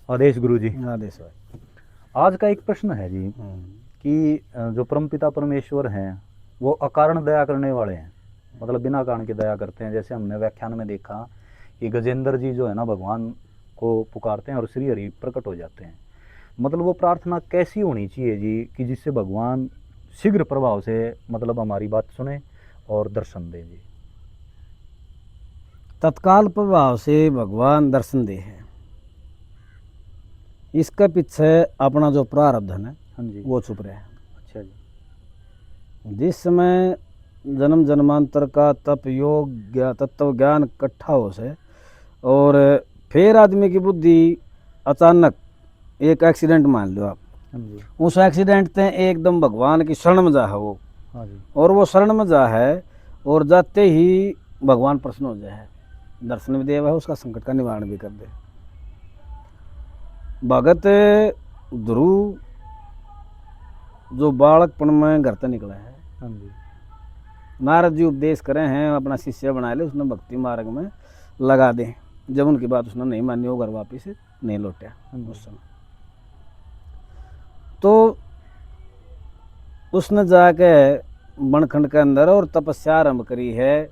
आदेश गुरु जी। आदेश भाई। आज का एक प्रश्न है जी कि जो परमपिता परमेश्वर हैं वो अकारण दया करने वाले हैं, मतलब बिना कारण के दया करते हैं। जैसे हमने व्याख्यान में देखा कि गजेंद्र जी जो है ना भगवान को पुकारते हैं और श्री हरि प्रकट हो जाते हैं। मतलब वो प्रार्थना कैसी होनी चाहिए जी कि जिससे भगवान शीघ्र प्रभाव से मतलब हमारी बात सुने और दर्शन दे जी। तत्काल प्रभाव से भगवान दर्शन दे है, इसके पीछे अपना जो प्रारब्ध है ना, हाँ जी, वो छुप रहा है। अच्छा जी। जिस समय जन्म जन्मांतर का तप योग तत्व ज्ञान इकट्ठा हो से और फिर आदमी की बुद्धि अचानक एक एक्सीडेंट मान लो आप, हाँ जी, उस एक्सीडेंट से एकदम भगवान की शरण में जा है वो, हाँ जी, और वो शरण में जा है और जाते ही भगवान प्रसन्न हो जाए, दर्शन भी देव है, उसका संकट का निवारण भी कर दे। भगत ध्रुव जो बालकपन में घर से निकला है, हाँ जी, नारद जी उपदेश करे हैं, अपना शिष्य बना ले, उसने भक्ति मार्ग में लगा दे। जब उनकी बात उसने नहीं मानी, वो घर वापिस नहीं लौटा उस समय। तो उसने जाके बनखंड के अंदर और तपस्या आरंभ करी है।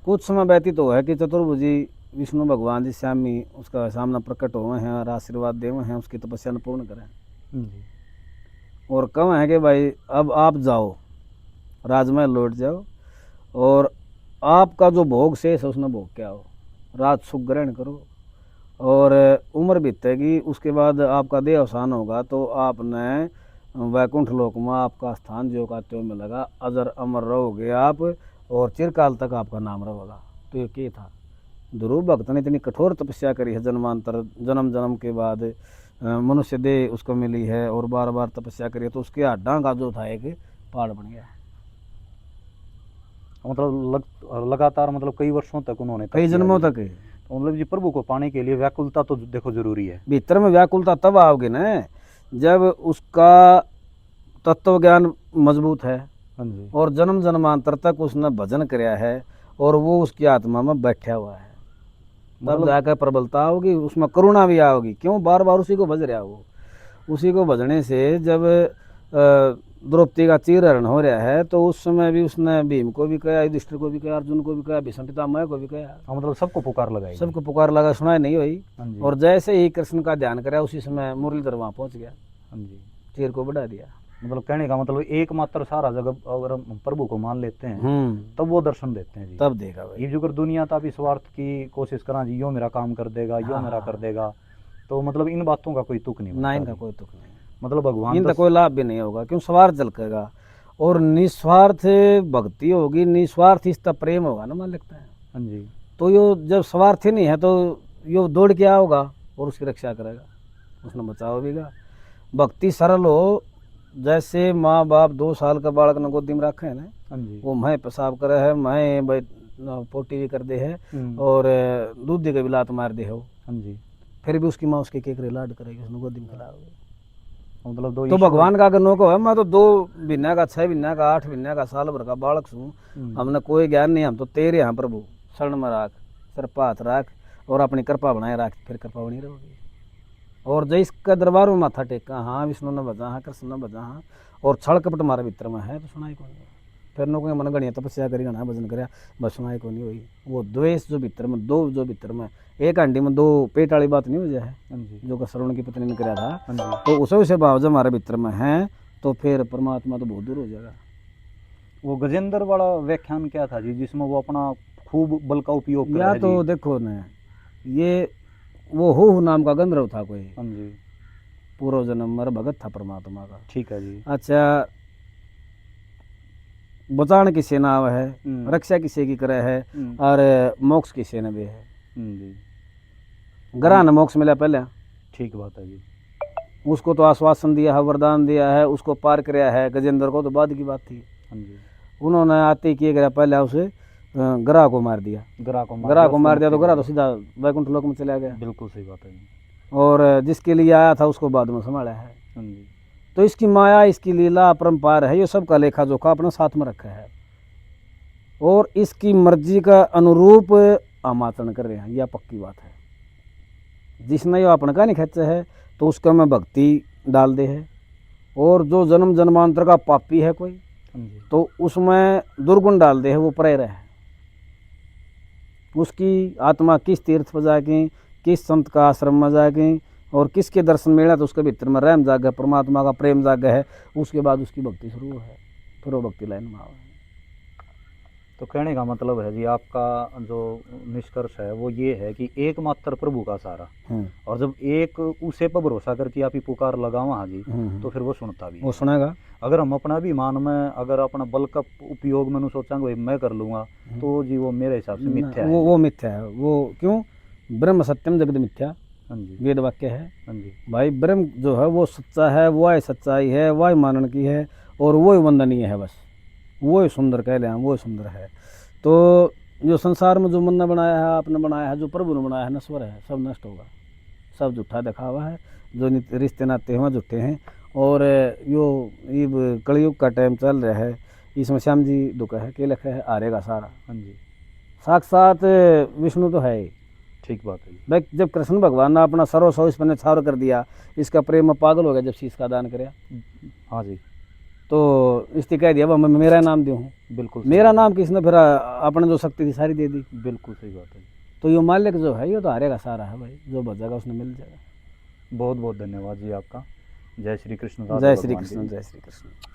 कुछ समय व्यतीत हो है कि चतुर्भुजी विष्णु भगवान जी श्यामी उसका सामना प्रकट हुए हैं और आशीर्वाद दे हुए हैं, उसकी तपस्या ने पूर्ण करें जी, और कहा है कि भाई अब आप जाओ, राजमहल लौट जाओ और आपका जो भोग शेष है उसने भोग के आओ, रात सुख ग्रहण करो और उम्र बीतेगी, उसके बाद आपका देह अवसान होगा तो आपने वैकुंठ लोक में आपका स्थान जो का त्यों मिलेगा, अजर अमर रहोगे आप और चिरकाल तक आपका नाम रहेगा। तो ये क्या था, ध्रुव भक्त ने इतनी कठोर तपस्या करी है, जन्मांतर जन्म जन्म के बाद मनुष्य देह उसको मिली है और बार बार तपस्या करी है, तो उसके हड्डां का जो था एक पहाड़ बन गया। मतलब लगातार मतलब कई वर्षों तक उन्होंने कई जन्मों तक तो मतलब जी प्रभु को पाने के लिए व्याकुलता तो देखो जरूरी है। भीतर में व्याकुलता तब आओगे ना जब उसका तत्व ज्ञान मजबूत है हाँ जी, और जन्म जन्मांतर तक उसने भजन कराया है और वो उसकी आत्मा में बैठा हुआ है, तब मतलब जाकर प्रबलता होगी, उसमें करुणा भी आओगी। क्यों बार बार उसी को भज रहा वो, उसी को भजने से जब द्रौपदी का चीरहरण हो रहा है तो उस समय भी उसने भीम को भी कहा, युधिष्ठिर को भी कहा, अर्जुन को भी कहा, भीष्म पितामह को भी कहा, मतलब सबको पुकार लगाई। सबको पुकार लगा, सुनाई नहीं हुई। हाँ जी, और जैसे ही कृष्ण का ध्यान करा उसी समय मुरलीधर वहाँ पहुँच गया, हाँ जी। चीर को बढ़ा दिया। मतलब कहने का मतलब एकमात्र सारा जगह अगर हम प्रभु को मान लेते हैं तब वो दर्शन देते हैं जी। तब देखा भाई, ये जो कर दुनिया तापी स्वार्थ की कोशिश करा जी, यो मेरा काम कर देगा, यो मेरा कर देगा, तो मतलब इन बातों का कोई तुक नहीं ना बनता इनका जी। कोई तुक नहीं, मतलब भगवान इनका कोई लाभ भी नहीं होगा, क्यों स्वार्थ झलकेगा और निस्वार्थ भक्ति होगी, निस्वार्थ इसका प्रेम होगा ना, मन लगता है। हाँ जी, तो यो जब स्वार्थी नहीं है तो यो दौड़ के आओगा और उसकी रक्षा करेगा, उसने बचाओगा। भक्ति सरल हो, जैसे माँ बाप 2 साल का बालक ने गोदी में रखे है ना, हाँ जी, वो मैं पेशाब करे है, मैं पोटी भी कर दे है और दूध दे के भी लात मार दे हो, हाँ जी। फिर भी उसकी माँ उसके केकरे लाड करेगी, उसने गोदी में खिलाओगे। मतलब दो तो भगवान का अगर नौको है, मैं तो 2 महीने का, 6 महीने का, 8 महीने का, साल भर का बालक हूँ, हमने कोई ज्ञान नहीं, हम तो तेरे यहाँ प्रभु शरण में राख, सिर पर हाथ राख और अपनी कृपा बनाए राख, फिर कृपा बनी रहोगी। और जय इसका दरबार में माथा टेका, हाँ विष्णु ने बजा, हाँ कृष्ण ने बजा, हाँ, और छल कपट मारे भीतर में है तो सुनाई कौन। फिर नो कोई मन गणिया तपस्या करी, गणा भजन कराया, बस सुनाई को नहीं हुई। वो द्वेष जो भीतर में, 2 जो भीतर में, एक हांडी में 2 पेट वाली बात नहीं हो जाए, जो का श्रवण की पत्नी ने कराया था, तो उसे उसे भाव जब हमारे भीतर में है तो फिर परमात्मा तो बहुत दूर हो जाएगा। वो गजेंद्र वाला व्याख्यान क्या था जी जिसमें वो अपना खूब बल का उपयोग कर रहा या है तो जी? देखो न, ये वो हो नाम का गंधर्व था कोई, हाँ जी, पूर्व जन्म मर भगत था परमात्मा का। ठीक है जी। अच्छा, बचान की सेना है, रक्षा किसे की करे है और मोक्ष की सेना भी है जी। ग्रह न मोक्ष मिला पहले, ठीक बात है जी। उसको तो आश्वासन दिया है, वरदान दिया है, उसको पार कराया है। गजेंद्र को तो बाद की बात थी, हाँ जी। उन्होंने आते किए गया पहले उसे ग्रह को मार दिया, ग्रह को मार दिया तो ग्रह तो सीधा वैकुंठ लोक में चला गया। बिल्कुल सही बात है जी। और जिसके लिए आया था उसको बाद में संभाला है। हाँ जी। तो इसकी माया, इसकी लीला अपरंपार है, ये सब का लेखा जोखा अपने साथ में रखा है और इसकी मर्जी का अनुरूप हम आचरण कर रहे हैं, यह पक्की बात है। जिसने यो अपन का नहीं खर्चा है तो उसका में भक्ति डाल दे है। और जो जन्म जन्मांतर का पापी है कोई हाँ जी। तो उसमें दुर्गुण डाल दे है, वो प्रेर है। उसकी आत्मा किस तीर्थ पर जाके, किस संत का आश्रम में जाके और किसके दर्शन मिला तो उसके भीतर में रहम जाग है, परमात्मा का प्रेम जाग है, उसके बाद उसकी भक्ति शुरू है, फिर वो भक्ति लाइन में आवे। तो कहने का मतलब है जी आपका जो निष्कर्ष है वो ये है कि एकमात्र प्रभु का सहारा, और जब एक उसे पर भरोसा करके आप ही पुकार लगावा हाँ जी तो फिर वो सुनता भी है। वो सुनेगा। अगर हम अपना भी मान में अगर अपना बल का उपयोग मैंने सोचा भाई मैं कर लूंगा तो जी वो मेरे हिसाब से मिथ्या है। वो मिथ्या है। वो क्यों? ब्रह्म सत्यम जगत मिथ्या, हाँ जी। वेद वाक्य है। हाँ जी। भाई ब्रह्म जो है वो सच्चा है, वह सच्चाई है, वह मानन की है और वही वंदनीय है। बस वही सुंदर कह लें हम, वही सुंदर है। तो जो संसार में जो मन ने बनाया है, आपने बनाया है, जो प्रभु ने बनाया है, नश्वर है, सब नष्ट होगा, सब झूठा दिखावा है। जो रिश्ते नाते हैं झूठे हैं। और यो ये कलयुग का टाइम चल रहा है, इसमें श्याम जी दुख है के लिखा है हारेगा सारा। हाँ जी। साक्षात विष्णु तो है ही। ठीक बात है। भाई जब कृष्ण भगवान ने अपना सर्वस्व इस पर न्यौछावर कर दिया, इसका प्रेम में पागल हो गया जब शीश का दान कराया, हाँ जी। तो इसने कह दिया मैं मेरा नाम दूँ। बिल्कुल मेरा नाम किसने फिर अपने जो शक्ति थी सारी दे दी। बिल्कुल सही बात है। तो ये मालिक जो है ये तो हारेगा सारा है भाई, जो बचेगा उसने मिल जाएगा। बहुत बहुत धन्यवाद जी आपका। जय श्री कृष्ण। जय श्री कृष्ण, जय श्री कृष्ण।